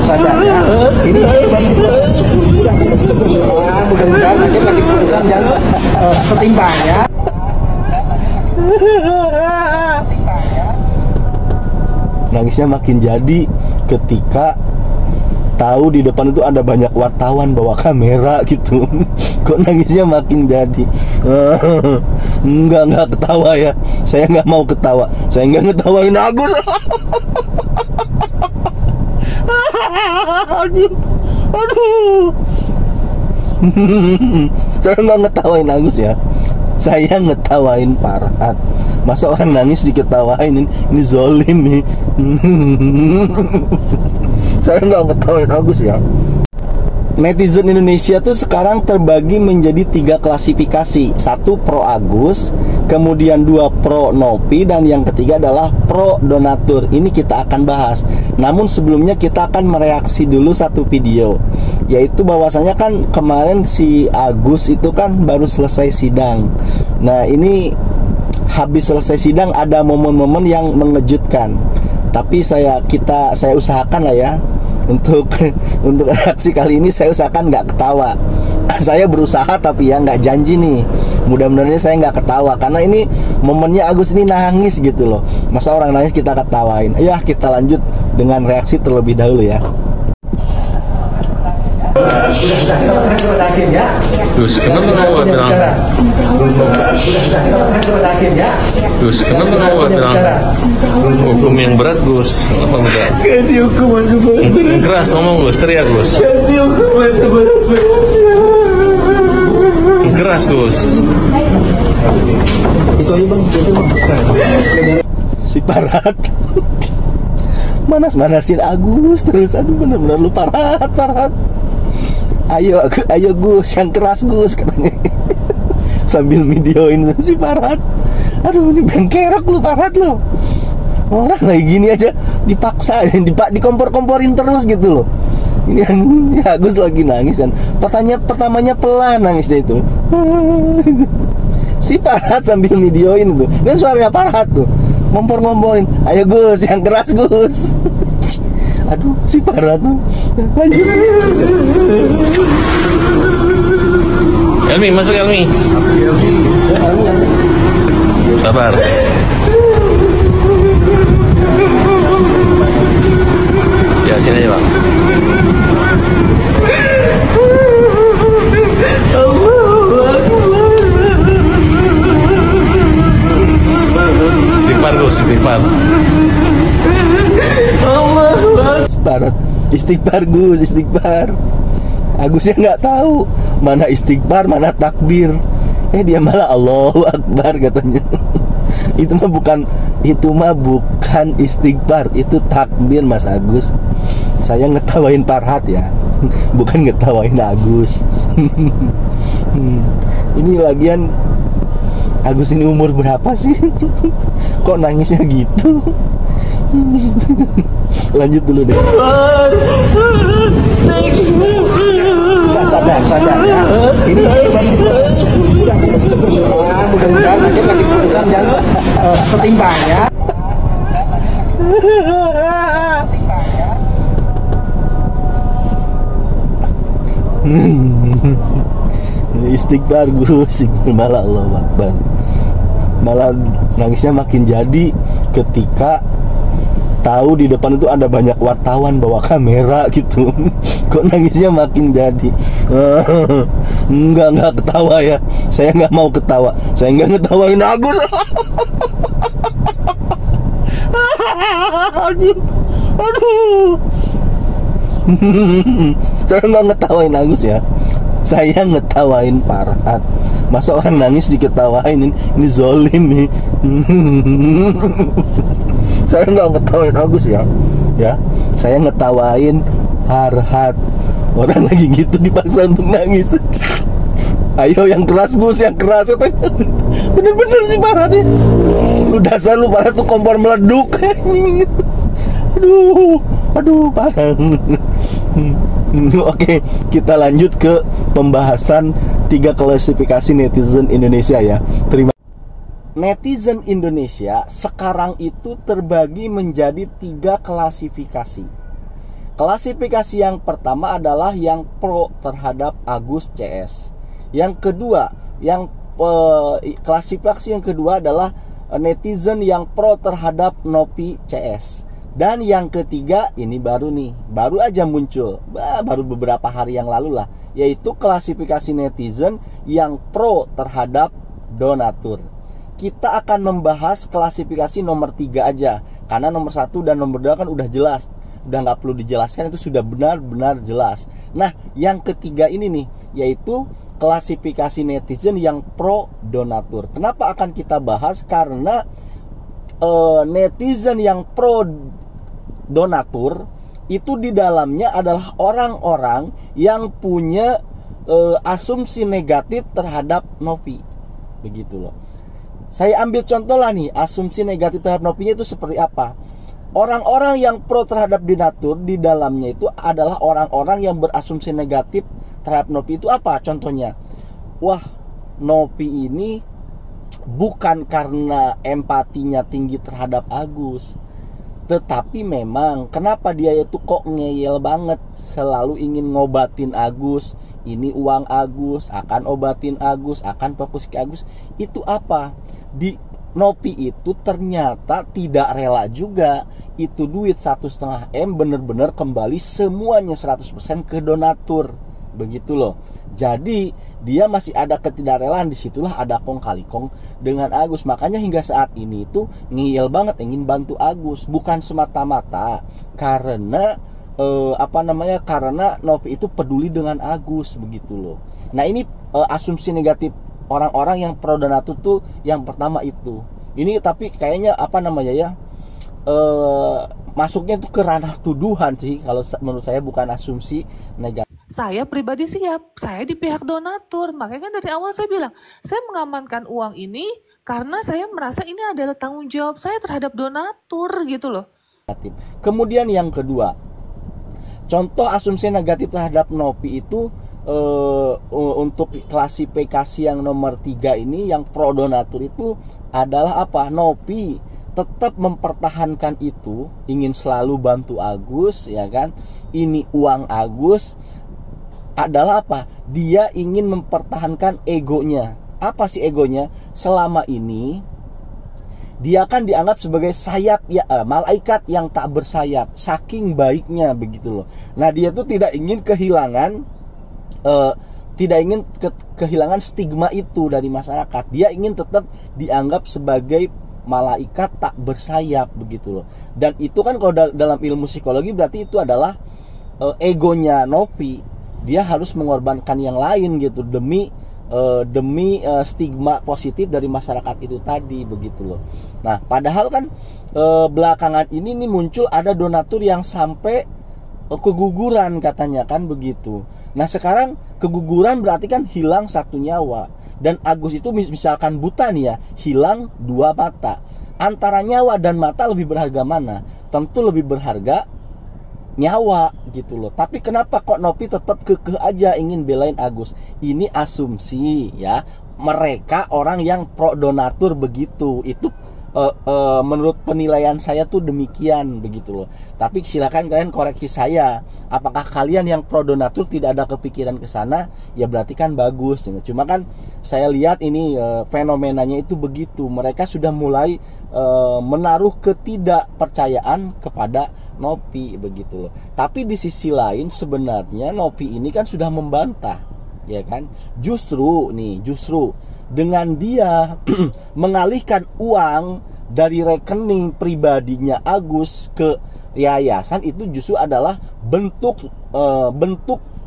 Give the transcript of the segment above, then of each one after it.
sadar ya. Ini baru proses, mudah-mudahan nanti masih keputusan yang setimpal ya. Nangisnya makin jadi ketika tahu di depan itu ada banyak wartawan bawa kamera gitu. Kok nangisnya makin jadi. Enggak ketawa ya. Saya nggak mau ketawa. Saya nggak ngetawain Agus. Aduh. Saya nggak ngetawain Agus ya. Saya ngetawain Farhat. Masa orang nangis diketawain, ini zolim nih. Saya nggak ngetawain Agus ya. Netizen Indonesia tuh sekarang terbagi menjadi 3 klasifikasi. 1 pro Agus, kemudian 2 pro Nopi, dan yang ketiga adalah pro donatur. Ini kita akan bahas. Namun sebelumnya kita akan mereaksi dulu satu video, yaitu bahwasanya kan kemarin si Agus itu kan baru selesai sidang. Nah ini habis selesai sidang ada momen-momen yang mengejutkan. Tapi saya usahakan lah ya, untuk reaksi kali ini saya usahakan nggak ketawa. Saya berusaha tapi ya nggak janji nih. Mudah-mudahan saya nggak ketawa karena ini momennya Agus ini nangis gitu loh. Masa orang nangis kita ketawain? Ya kita lanjut dengan reaksi terlebih dahulu ya. Gus, kenapa kamu bilang? Gus, kenapa kamu bilang hukum yang berat, Gus? Apa enggak? Kasih hukuman seberat-beratnya. Keras ngomong, Gus, teriak, Gus. Kasih hukuman seberat-beratnya. Keras, Gus. Itu aja bang, Si Farhat manas-manasin Agus terus. Aduh bener-bener lu Farhat. Ayo Gus, yang keras Gus katanya. Sambil videoin si Farhat. Aduh ini bengkerok lu Farhat lu. Orang lagi gini aja dipaksa, dikompor-komporin terus gitu loh. Ini ya, Agus lagi nangis kan. Pertamanya pelan nangisnya itu. Si Farhat sambil videoin itu. Dan suaranya Farhat tuh ngompor-ngomporin. Ayo Gus, yang keras Gus. Aduh, si Farhat tuh. Elmi, masuk Elmi. Sabar. Ya, sini aja, Bang. Istighfar, Gus, istighfar. Istighfar Gus, istighfar. Agusnya nggak tahu mana istighfar, mana takbir. Dia malah Allahu Akbar katanya. Itu mah bukan istighfar, itu takbir Mas Agus. Saya ngetawain Farhat ya, bukan ngetawain Agus. Ini lagian Agus ini umur berapa sih? Kok nangisnya gitu? Lanjut dulu deh. sadar ya. Ini baru proses, mudah-mudahan nanti masih keputusan yang setimpal ya. Istighfar Gus, malah Allahu Akbar. Malah nangisnya makin jadi ketika tahu di depan itu ada banyak wartawan bawa kamera gitu. Kok nangisnya makin jadi. Enggak ketawa ya. Saya nggak mau ketawa. Saya nggak ngetawain Agus. Aduh. Saya nggak ngetawain Agus ya. Saya ngetawain Farhat. Masa orang nangis diketawain, ini zolim nih. Saya nggak ngetawain Agus ya. Saya ngetawain Farhat. Orang lagi gitu dipaksa untuk nangis. Ayo yang keras Gus, yang keras. Bener-bener sih Farhat ya. Lu dasar lu Farhat tuh kompor meleduk. Aduh parah. Oke, kita lanjut ke pembahasan 3 klasifikasi netizen Indonesia ya. Netizen Indonesia sekarang itu terbagi menjadi 3 klasifikasi. Klasifikasi yang pertama adalah yang pro terhadap Agus CS. Yang kedua, klasifikasi yang kedua adalah netizen yang pro terhadap Nopi CS. Dan yang ketiga, ini baru aja muncul, baru beberapa hari yang lalu lah, yaitu klasifikasi netizen yang pro terhadap donatur. Kita akan membahas klasifikasi nomor 3 aja, karena nomor 1 dan nomor 2 kan udah jelas, udah nggak perlu dijelaskan, itu sudah benar-benar jelas. Nah, yang ketiga ini nih, yaitu klasifikasi netizen yang pro donatur. Kenapa akan kita bahas? Karena netizen yang pro donatur itu di dalamnya adalah orang-orang yang punya asumsi negatif terhadap Nopi, begitu loh. Saya ambil contoh lah nih, asumsi negatif terhadap Nopinya itu seperti apa. Orang-orang yang pro terhadap donatur di dalamnya itu adalah orang-orang yang berasumsi negatif terhadap Nopi. Itu apa contohnya? Wah, Nopi ini bukan karena empatinya tinggi terhadap Agus, tetapi memang kenapa dia itu kok ngeyel banget, selalu ingin ngobatin Agus. Ini uang Agus, akan obatin Agus, akan fokus ke Agus. Itu apa? Di Nopi itu ternyata tidak rela juga itu duit 1,5 M bener-bener kembali semuanya 100% ke donatur, begitu loh. Jadi dia masih ada ketidakrelaan, disitulah ada kong kali kong dengan Agus. Makanya hingga saat ini itu ngiyel banget ingin bantu Agus, bukan semata-mata karena karena Nopi itu peduli dengan Agus, begitu loh. Nah, ini asumsi negatif orang-orang yang pro donatur tuh yang pertama itu. Ini tapi kayaknya masuknya tuh ke ranah tuduhan sih, kalau menurut saya, bukan asumsi negatif. Saya pribadi siap, saya di pihak donatur. Makanya kan dari awal saya bilang, saya mengamankan uang ini karena saya merasa ini adalah tanggung jawab saya terhadap donatur, gitu loh. Kemudian yang kedua, contoh asumsi negatif terhadap Nopi itu untuk klasifikasi yang nomor 3 ini, yang pro donatur itu adalah apa? Nopi tetap mempertahankan itu, ingin selalu bantu Agus, ya kan? Ini uang Agus. Adalah apa? Dia ingin mempertahankan egonya. Apa sih egonya? Selama ini dia kan dianggap sebagai sayap ya, malaikat yang tak bersayap, saking baiknya, begitu loh. Nah, dia tuh tidak ingin kehilangan kehilangan stigma itu dari masyarakat. Dia ingin tetap dianggap sebagai malaikat tak bersayap, begitu loh. Dan itu kan kalau dalam ilmu psikologi berarti itu adalah egonya Nopi. Dia harus mengorbankan yang lain gitu demi stigma positif dari masyarakat itu tadi, begitu loh. Nah, padahal kan belakangan ini nih muncul ada donatur yang sampai keguguran katanya kan, begitu. Nah, sekarang keguguran berarti kan hilang 1 nyawa. Dan Agus itu misalkan buta nih ya, hilang 2 mata. Antara nyawa dan mata lebih berharga mana? Tentu lebih berharga nyawa, gitu loh. Tapi kenapa kok Nopi tetap kekeh aja ingin belain Agus? Ini asumsi ya, mereka orang yang pro donatur, begitu. Itu menurut penilaian saya tuh demikian, begitu loh. Tapi silakan kalian koreksi saya, apakah kalian yang pro donatur tidak ada kepikiran ke sana? Ya berarti kan bagus. Cuma kan saya lihat ini fenomenanya itu begitu. Mereka sudah mulai menaruh ketidakpercayaan kepada Nopi, begitu loh. Tapi di sisi lain sebenarnya Nopi ini kan sudah membantah, ya kan? Justru dengan dia mengalihkan uang dari rekening pribadinya Agus ke yayasan, itu justru adalah bentuk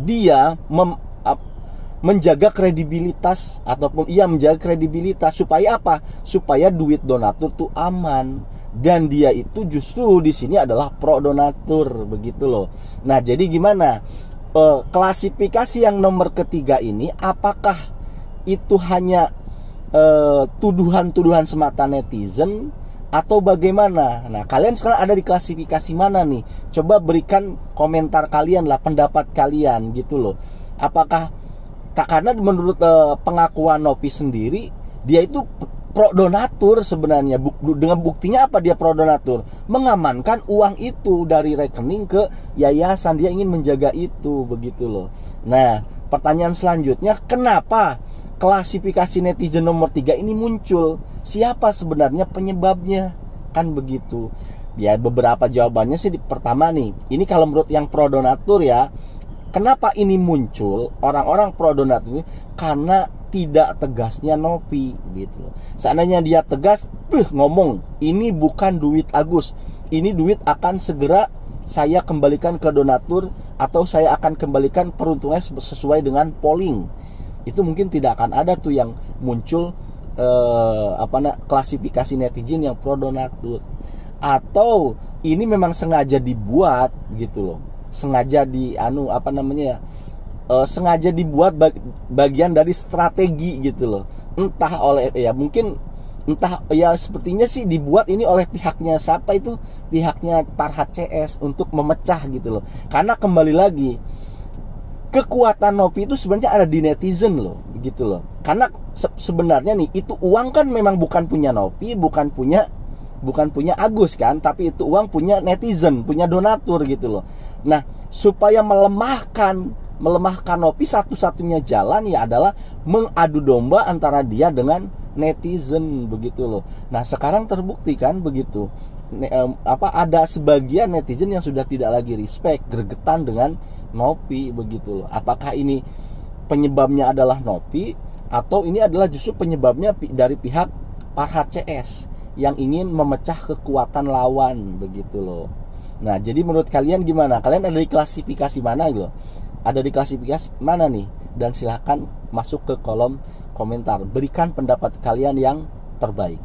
dia menjaga kredibilitas, ataupun menjaga kredibilitas supaya apa? Supaya duit donatur tuh aman. Dan dia itu justru di sini adalah pro donatur, begitu loh. Nah, jadi gimana? Klasifikasi yang nomor ketiga ini, apakah itu hanya tuduhan-tuduhan semata netizen atau bagaimana? Nah, kalian sekarang ada di klasifikasi mana nih? Coba berikan komentar kalian lah, pendapat kalian, gitu loh. Apakah karena menurut pengakuan Nopi sendiri, dia itu pro donatur sebenarnya. Dengan buktinya apa dia pro donatur? Mengamankan uang itu dari rekening ke yayasan. Dia ingin menjaga itu, begitu loh. Nah, pertanyaan selanjutnya, kenapa klasifikasi netizen nomor 3 ini muncul? Siapa sebenarnya penyebabnya? Kan begitu. Ya, beberapa jawabannya sih. Pertama nih, ini kalau menurut yang pro donatur ya, kenapa ini muncul orang-orang pro donatur ini? Karena tidak tegasnya Nopi gitu. Seandainya dia tegas ngomong, ini bukan duit Agus, ini duit akan segera saya kembalikan ke donatur, atau saya akan kembalikan peruntungannya sesuai dengan polling, itu mungkin tidak akan ada tuh yang muncul klasifikasi netizen yang pro donatur. Atau ini memang sengaja dibuat gitu loh, sengaja sengaja dibuat bagian dari strategi gitu loh. Entah oleh sepertinya sih dibuat ini oleh pihaknya siapa itu? Pihaknya Farhad CS untuk memecah gitu loh. Karena kembali lagi, kekuatan Nopi itu sebenarnya ada di netizen loh, begitu loh. Karena sebenarnya nih, itu uang kan memang bukan punya Nopi, bukan punya Agus kan, tapi itu uang punya netizen, punya donatur gitu loh. Nah, supaya melemahkan Nopi, satu-satunya jalan ya adalah mengadu domba antara dia dengan netizen, begitu loh. Nah, sekarang terbukti kan begitu. Ada sebagian netizen yang sudah tidak lagi respect, gregetan dengan Nopi, begitu loh. Apakah ini penyebabnya adalah Nopi, atau ini adalah justru penyebabnya dari pihak Farhad CS yang ingin memecah kekuatan lawan, begitu loh. Nah, jadi menurut kalian gimana? Kalian ada di klasifikasi mana gitu? Ada di klasifikasi mana nih? Dan silahkan masuk ke kolom komentar, berikan pendapat kalian yang terbaik.